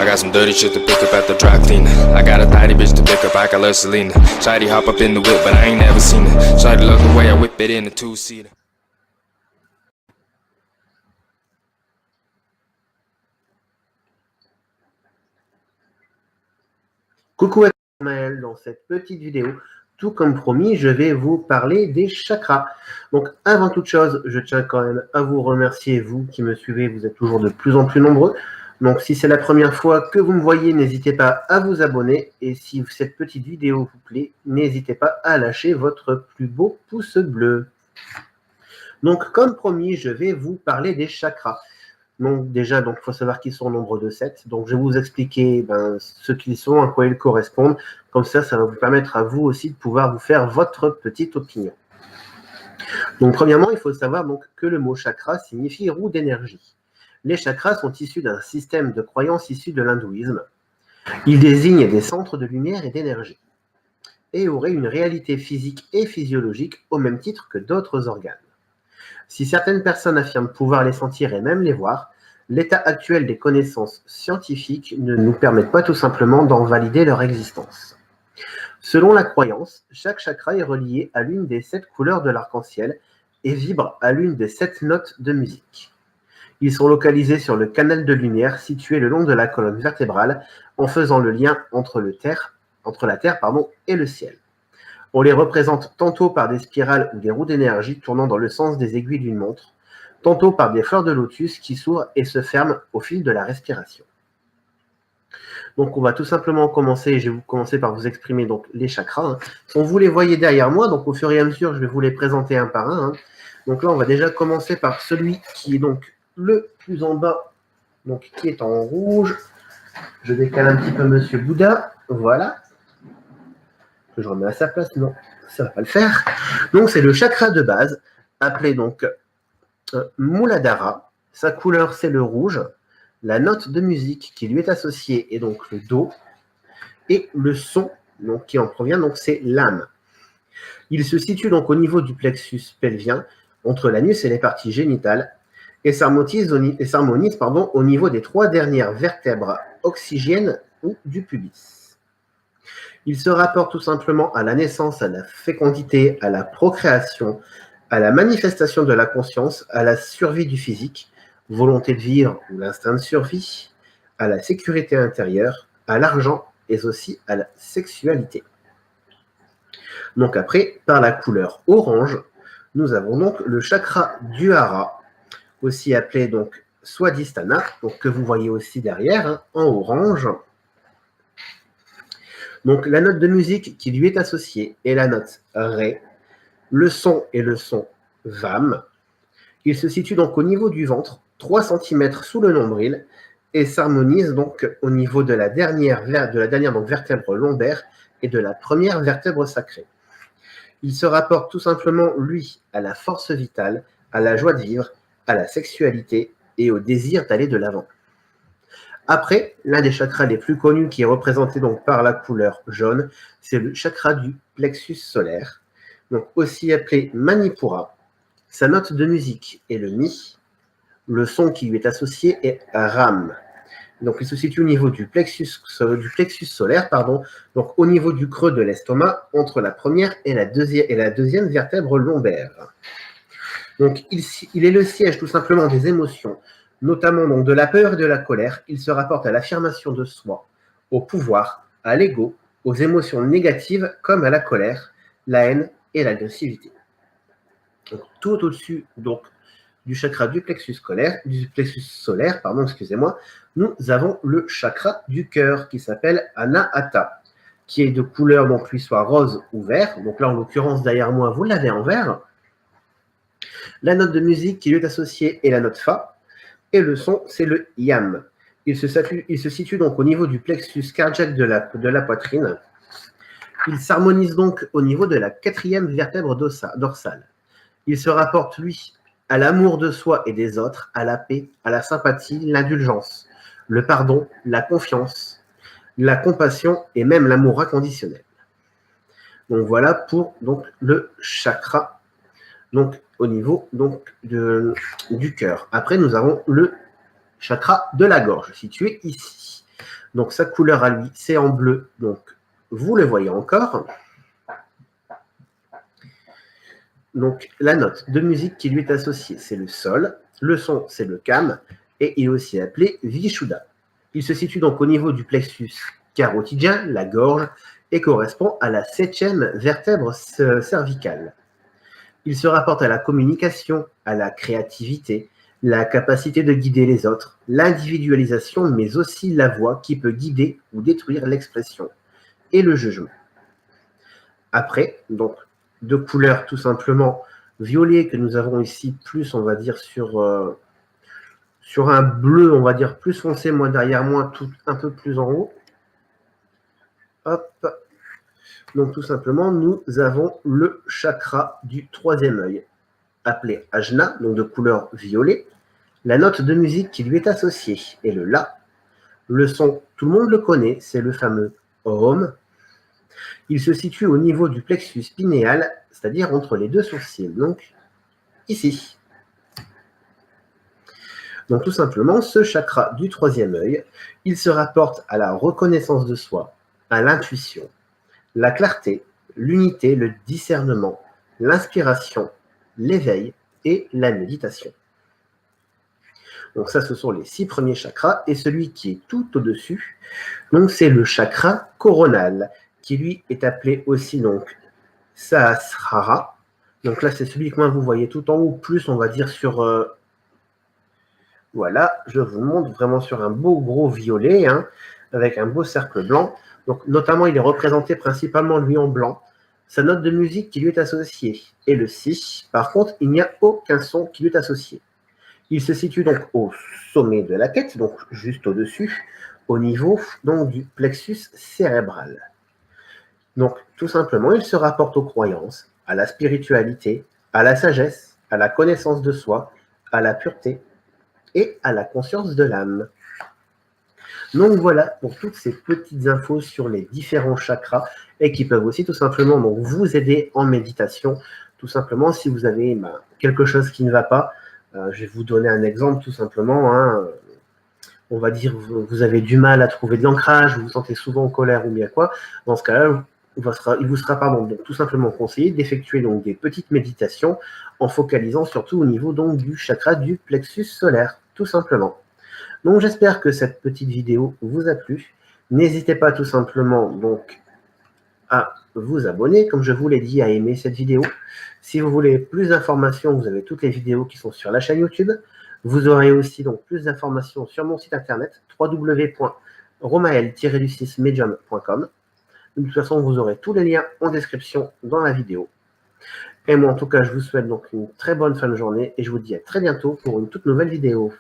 I got some dirty shit to pick up at the dry cleaner. I got a tidy bitch to pick up, I got love Selena. Shawty hop up in the whip, but I ain't never seen her. Shawty love the way I whip it in a two-seater. Coucou à tous, Maël. Dans cette petite vidéo, tout comme promis, je vais vous parler des chakras. Donc, avant toute chose, je tiens quand même à vous remercier, vous qui me suivez, vous êtes toujours de plus en plus nombreux. Donc, si c'est la première fois que vous me voyez, n'hésitez pas à vous abonner. Et si cette petite vidéo vous plaît, n'hésitez pas à lâcher votre plus beau pouce bleu. Donc, comme promis, je vais vous parler des chakras. Donc, déjà, il faut savoir qu'ils sont au nombre de 7. Donc, je vais vous expliquer ce qu'ils sont, à quoi ils correspondent. Comme ça va vous permettre à vous aussi de pouvoir vous faire votre petite opinion. Donc, premièrement, il faut savoir que le mot chakra signifie roue d'énergie. Les chakras sont issus d'un système de croyances issu de l'hindouisme. Ils désignent des centres de lumière et d'énergie et auraient une réalité physique et physiologique au même titre que d'autres organes. Si certaines personnes affirment pouvoir les sentir et même les voir, l'état actuel des connaissances scientifiques ne nous permet pas tout simplement d'en valider leur existence. Selon la croyance, chaque chakra est relié à l'une des 7 couleurs de l'arc-en-ciel et vibre à l'une des 7 notes de musique. Ils sont localisés sur le canal de lumière situé le long de la colonne vertébrale en faisant le lien entre la Terre et le ciel. On les représente tantôt par des spirales ou des roues d'énergie tournant dans le sens des aiguilles d'une montre, tantôt par des fleurs de lotus qui s'ouvrent et se ferment au fil de la respiration. Donc on va tout simplement commencer, je vais commencer par vous exprimer les chakras. Vous les voyez derrière moi, donc au fur et à mesure je vais vous les présenter un par un. Donc là on va déjà commencer par celui qui est le plus en bas, qui est en rouge. Je décale un petit peu Monsieur Bouddha, voilà. Je remets à sa place, non, ça ne va pas le faire. Donc c'est le chakra de base, appelé Muladhara. Sa couleur c'est le rouge. La note de musique qui lui est associée est donc le Do. Et le son qui en provient, c'est l'âme. Il se situe au niveau du plexus pelvien, entre l'anus et les parties génitales, et s'harmonise au niveau des 3 dernières vertèbres oxygènes ou du pubis. Il se rapporte tout simplement à la naissance, à la fécondité, à la procréation, à la manifestation de la conscience, à la survie du physique, volonté de vivre ou l'instinct de survie, à la sécurité intérieure, à l'argent et aussi à la sexualité. Donc après, par la couleur orange, nous avons le chakra du hara, aussi appelé Swadhisthana, que vous voyez aussi derrière, en orange. Donc la note de musique qui lui est associée est la note Ré. Le son est le son Vam. Il se situe au niveau du ventre, 3 cm sous le nombril, et s'harmonise au niveau de la dernière vertèbre lombaire et de la première vertèbre sacrée. Il se rapporte tout simplement, lui, à la force vitale, à la joie de vivre, à la sexualité et au désir d'aller de l'avant. Après, l'un des chakras les plus connus qui est représenté par la couleur jaune, c'est le chakra du plexus solaire, aussi appelé Manipura. Sa note de musique est le Mi. Le son qui lui est associé est Ram. Il se situe au niveau du plexus solaire, au niveau du creux de l'estomac, entre la première et la deuxième vertèbre lombaire. Il est le siège tout simplement des émotions, notamment de la peur et de la colère. Il se rapporte à l'affirmation de soi, au pouvoir, à l'ego, aux émotions négatives comme à la colère, la haine et l'agressivité. Tout au-dessus du chakra du plexus solaire, nous avons le chakra du cœur qui s'appelle Anahata, qui est de couleur lui soit rose ou vert. Là en l'occurrence derrière moi vous l'avez en vert. La note de musique qui lui est associée est la note Fa, et le son c'est le Yam. Il se situe au niveau du plexus cardiaque de la poitrine. Il s'harmonise au niveau de la 4e vertèbre dorsale. Il se rapporte, lui, à l'amour de soi et des autres, à la paix, à la sympathie, l'indulgence, le pardon, la confiance, la compassion et même l'amour inconditionnel. Voilà pour le chakra au niveau du cœur. Après, nous avons le chakra de la gorge, situé ici. Donc sa couleur à lui, c'est en bleu. Donc vous le voyez encore. Donc la note de musique qui lui est associée, c'est le sol. Le son, c'est le kam. Et il est aussi appelé Vishuddha. Il se situe donc au niveau du plexus carotidien, la gorge, et correspond à la 7e vertèbre cervicale. Il se rapporte à la communication, à la créativité, la capacité de guider les autres, l'individualisation, mais aussi la voix qui peut guider ou détruire l'expression, et le jugement. Après, donc, de couleur tout simplement violet que nous avons ici, plus on va dire sur un bleu, on va dire plus foncé, moi derrière moi, tout un peu plus en haut. Hop. Donc tout simplement, nous avons le chakra du 3e œil, appelé Ajna, donc de couleur violet. La note de musique qui lui est associée est le La. Le son, tout le monde le connaît, c'est le fameux Om. Il se situe au niveau du plexus pinéal, c'est-à-dire entre les 2 sourcils, donc ici. Donc tout simplement, ce chakra du 3e œil, il se rapporte à la reconnaissance de soi, à l'intuition, la clarté, l'unité, le discernement, l'inspiration, l'éveil et la méditation. Donc ça, ce sont les 6 premiers chakras. Et celui qui est tout au-dessus, donc c'est le chakra coronal, qui lui est appelé aussi donc Sahasrara. Donc là, c'est celui que moi vous voyez tout en haut, plus on va dire sur... voilà, je vous montre vraiment sur un beau gros violet, hein, avec un beau cercle blanc. Donc notamment, il est représenté principalement lui en blanc. Sa note de musique qui lui est associée est le Si. Par contre, il n'y a aucun son qui lui est associé. Il se situe donc au sommet de la tête, donc juste au-dessus, au niveau donc, du plexus cérébral. Donc, tout simplement, il se rapporte aux croyances, à la spiritualité, à la sagesse, à la connaissance de soi, à la pureté et à la conscience de l'âme. Donc voilà pour toutes ces petites infos sur les différents chakras et qui peuvent aussi tout simplement donc, vous aider en méditation. Tout simplement, si vous avez quelque chose qui ne va pas, je vais vous donner un exemple tout simplement. Hein, on va dire vous avez du mal à trouver de l'ancrage, vous vous sentez souvent en colère ou bien quoi. Dans ce cas-là, il vous sera donc, tout simplement conseillé d'effectuer donc des petites méditations en focalisant surtout au niveau donc, du chakra du plexus solaire, tout simplement. Donc j'espère que cette petite vidéo vous a plu. N'hésitez pas tout simplement donc à vous abonner, comme je vous l'ai dit, à aimer cette vidéo. Si vous voulez plus d'informations, vous avez toutes les vidéos qui sont sur la chaîne YouTube. Vous aurez aussi donc plus d'informations sur mon site internet www.romael-medium.com. De toute façon, vous aurez tous les liens en description dans la vidéo. Et moi, en tout cas, je vous souhaite donc une très bonne fin de journée et je vous dis à très bientôt pour une toute nouvelle vidéo.